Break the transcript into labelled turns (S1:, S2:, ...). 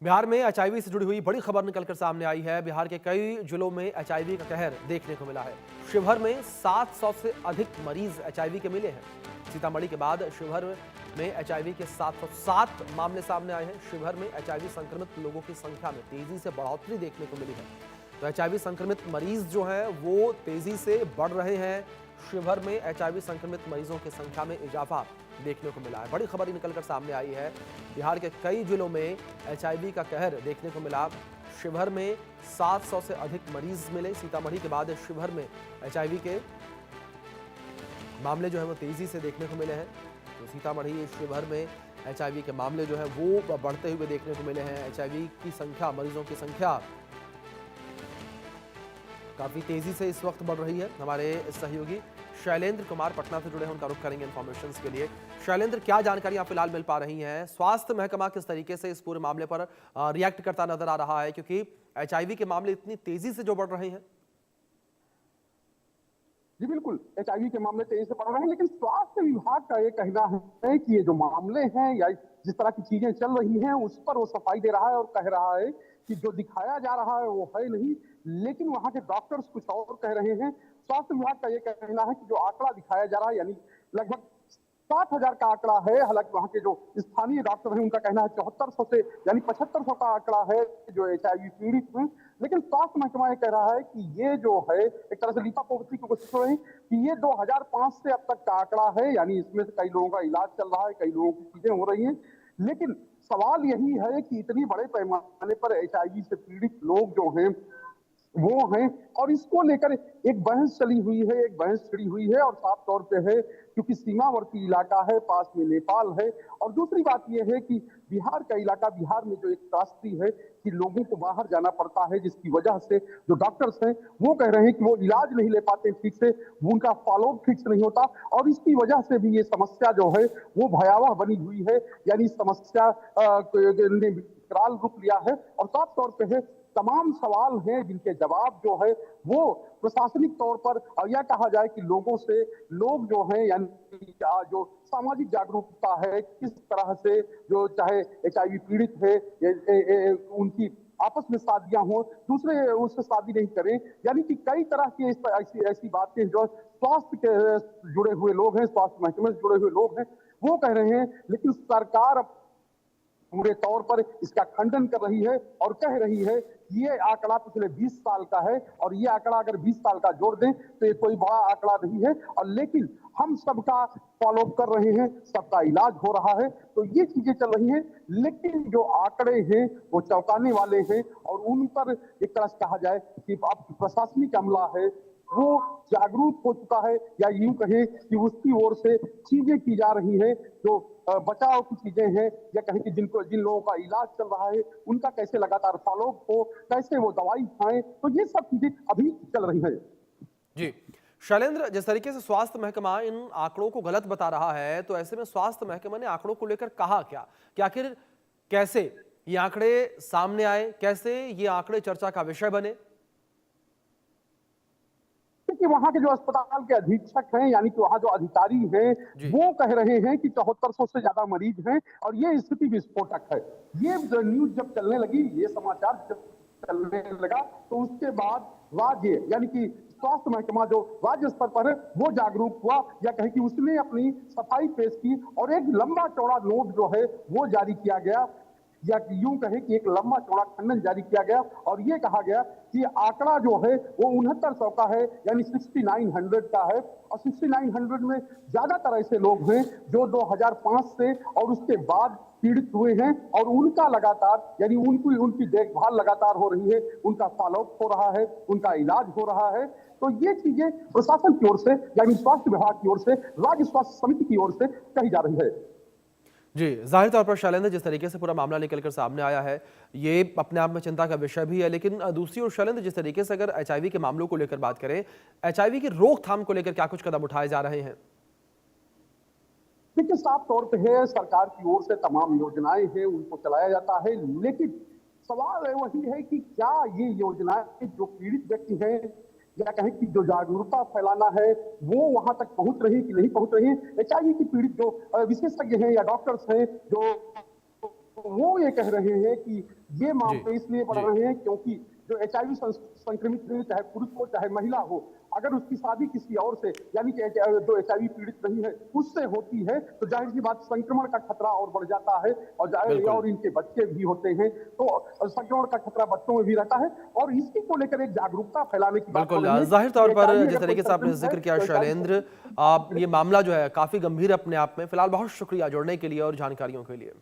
S1: बिहार में एचआईवी से जुड़ी हुई बड़ी खबर निकलकर सामने आई है। बिहार के कई जिलों में एचआईवी का कहर देखने को मिला है। शिवहर में 700 से अधिक मरीज एचआईवी के मिले हैं। सीतामढ़ी के बाद शिवहर में एचआईवी के 707 मामले सामने आए हैं। शिवहर में एचआईवी संक्रमित लोगों की संख्या में तेजी से बढ़ोतरी देखने को मिली है। तो एचआईवी संक्रमित मरीज जो हैं वो तेजी से बढ़ रहे हैं। शिवहर में एचआईवी संक्रमित मरीजों की संख्या में इजाफा देखने को मिला है। बड़ी खबर निकलकर सामने आई है। बिहार के कई जिलों में एचआईवी का कहर देखने को मिला। शिवहर में 700 से अधिक मरीज मिले। सीतामढ़ी के बाद शिवहर में एचआईवी के मामले जो है वो तेजी से देखने को मिले हैं। तो सीतामढ़ी शिवहर में एचआईवी के मामले जो है वो बढ़ते हुए देखने को मिले हैं। एचआईवी की संख्या, मरीजों की संख्या काफी तेजी से इस वक्त बढ़ रही है। हमारे सहयोगी शैलेंद्र कुमार पटना से जुड़े हैं, उनका रुख करेंगे इन्फॉर्मेशन के लिए। शैलेंद्र, क्या जानकारियां फिलहाल मिल पा रही हैं? स्वास्थ्य महकमा किस तरीके से इस पूरे मामले पर रिएक्ट करता नजर आ रहा है, क्योंकि एचआईवी के मामले इतनी तेजी से जो बढ़ रहे हैं?
S2: जी बिल्कुल, एचआईवी के मामले तेजी से बढ़ रहे हैं, लेकिन स्वास्थ्य विभाग का ये कहना है कि ये जो मामले हैं या जिस तरह की चीजें चल रही हैं उस पर वो सफाई दे रहा है और कह रहा है कि जो दिखाया जा रहा है वो है नहीं, लेकिन वहां के डॉक्टर्स कुछ और कह रहे हैं। स्वास्थ्य विभाग का ये कहना है कि जो आंकड़ा दिखाया जा रहा है यानी लगभग 60,000 का आंकड़ा है। हालांकि वहां के जो स्थानीय डॉक्टर हैं उनका कहना है 7400 से यानी 7500 का आंकड़ा है जो एचआईवी पीड़ित हैं। लेकिन स्वास्थ्य महकमा ये कह रहा है कि ये जो है एक तरह से लिपापोती की कोशिश हो रही है कि ये 2005 से अब तक का आंकड़ा है, यानी इसमें से कई लोगों का इलाज चल रहा है, कई लोगों की चीजें हो रही हैं। लेकिन सवाल यही है कि इतनी बड़े पैमाने पर एचआईवी से पीड़ित लोग जो हैं वो हैं, और इसको लेकर एक बहस चली हुई है, एक बहस छिड़ी हुई है, और साफ तौर पे है क्योंकि सीमावर्ती इलाका है, पास में नेपाल है। और दूसरी बात यह है कि बिहार का इलाका, बिहार में जो एक त्रासदी है कि लोगों को बाहर जाना पड़ता है, जिसकी वजह से जो डॉक्टर्स हैं वो कह रहे हैं कि वो इलाज नहीं ले पाते ठीक से, उनका फॉलोअप ठीक से नहीं होता, और इसकी वजह से भी ये समस्या जो है वो भयावह बनी हुई है। यानी समस्या ने विकराल रूप लिया है, और साफ तौर पे है तमाम सवाल हैं जिनके जवाब जो है वो प्रशासनिक तौर पर, और यह कहा जाए कि लोगों से, लोग जो हैं यानी जो सामाजिक जागरूकता है किस तरह से जो चाहे एचआईवी पीड़ित है उनकी आपस में शादियां हो, दूसरे उससे शादी नहीं करें, यानी कि कई तरह की ऐसी ऐसी बातें जो स्वास्थ्य के जुड़े हुए लोग हैं, स्वास्थ्य महकमे से जुड़े हुए लोग हैं वो कह रहे हैं। लेकिन सरकार पूरे तौर पर इसका खंडन कर रही है और कह रही है कि ये आंकड़ा पिछले 20 साल का है, और ये आंकड़ा अगर 20 साल का जोड़ दें तो ये कोई बड़ा आंकड़ा नहीं है, और लेकिन हम सबका फॉलोअप कर रहे हैं, सबका इलाज हो रहा है, तो ये चीजें चल रही हैं। लेकिन जो आंकड़े हैं वो चौंकाने वाले हैं, और उन पर एक तरह से कहा जाए कि अब प्रशासनिक अमला है वो जागरूक हो चुका है, या यूं कहें कि उसकी ओर से चीजें की जा रही है, जो बचाव की चीजें हैं, या कहें कि जिन लोगों का इलाज चल रहा है उनका कैसे लगातार फॉलोअप हो, कैसे वो दवाई खाएं, तो ये सब चीजें अभी चल रही है।
S1: जी शैलेंद्र, जिस तरीके से स्वास्थ्य महकमा इन आंकड़ों को गलत बता रहा है, तो ऐसे में स्वास्थ्य महकमा ने आंकड़ों को लेकर कहा क्या कि आखिर कैसे ये आंकड़े सामने आए, कैसे ये आंकड़े चर्चा का विषय बने?
S2: कि वहां के जो अस्पताल के अधीक्षक हैं यानी कि वहां जो अधिकारी हैं वो कह रहे हैं कि 7400 से ज्यादा मरीज हैं, और ये स्थिति विस्फोटक है। ये न्यूज जब चलने लगी, ये समाचार जब चलने लगा, तो उसके बाद राज्य यानी कि स्वास्थ्य महकमा जो राज्य स्तर पर है वो जागरूक हुआ, या कहें कि उसने अपनी सफाई पेश की, और एक लंबा चौड़ा नोट जो है वो जारी किया गया, या यूं कहें कि एक लंबा चौड़ा खंडन जारी किया गया, और ये कहा गया कि आंकड़ा जो है वो 6900 का है, यानी 6900 का है, और 6900 में ज्यादातर ऐसे लोग हैं जो 2005 से और उसके बाद पीड़ित हुए हैं, और उनका लगातार यानी उनकी देखभाल लगातार हो रही है, उनका फॉलोअप हो रहा है, उनका इलाज हो रहा है। तो ये चीजें प्रशासन की ओर से यानी स्वास्थ्य विभाग की ओर से, राज्य स्वास्थ्य समिति की ओर से कही जा रही है।
S1: जी, जाहिर तौर पर शैलेंद्र, जिस तरीके से पूरा मामला निकलकर सामने आया है ये अपने आप में चिंता का विषय भी है, लेकिन दूसरी ओर शैलेंद्र, जिस तरीके से अगर एचआईवी के मामलों को लेकर बात करें, एचआईवी की रोकथाम को लेकर क्या कुछ कदम उठाए जा रहे हैं?
S2: देखिए, साफ तौर पे है सरकार की ओर से तमाम योजनाएं हैं उनको चलाया जाता है, लेकिन सवाल वही है कि क्या ये योजनाएं जो पीड़ित व्यक्ति हैं या कहें कि जो जागरूकता फैलाना है वो वहां तक पहुंच रही कि नहीं पहुंच रही है। एचआईवी की पीड़ित जो विशेषज्ञ हैं या डॉक्टर्स हैं जो वो ये कह रहे हैं कि ये मामले
S1: जी,
S2: इसलिए बढ़
S1: जी।
S2: रहे हैं क्योंकि जो एचआईवी संक्रमित है, चाहे पुरुष हो चाहे महिला हो, अगर उसकी शादी किसी और से यानी कि जो एचआईवी पीड़ित नहीं है उससे होती है तो जाहिर सी बात संक्रमण का खतरा और बढ़ जाता है और
S1: बिल्कुल।
S2: और इनके बच्चे भी होते हैं तो संक्रमण का खतरा बच्चों में भी रहता है और इसी को लेकर एक जागरूकता फैलाने की बात हो
S1: बिल्कुल,
S2: रही है
S1: ज़ाहिर तौर
S2: कि
S1: पर
S2: HIV
S1: जिस
S2: अगर कोई
S1: तरीके से आपने
S2: संक्रमित है
S1: ज़िक्र किया
S2: तो HIV
S1: शैलेंद्र, ये मामला जो है काफ़ी गंभीर है अपने आप में। फिलहाल बहुत शुक्रिया जुड़ने के लिए और जानकारियों के लिए।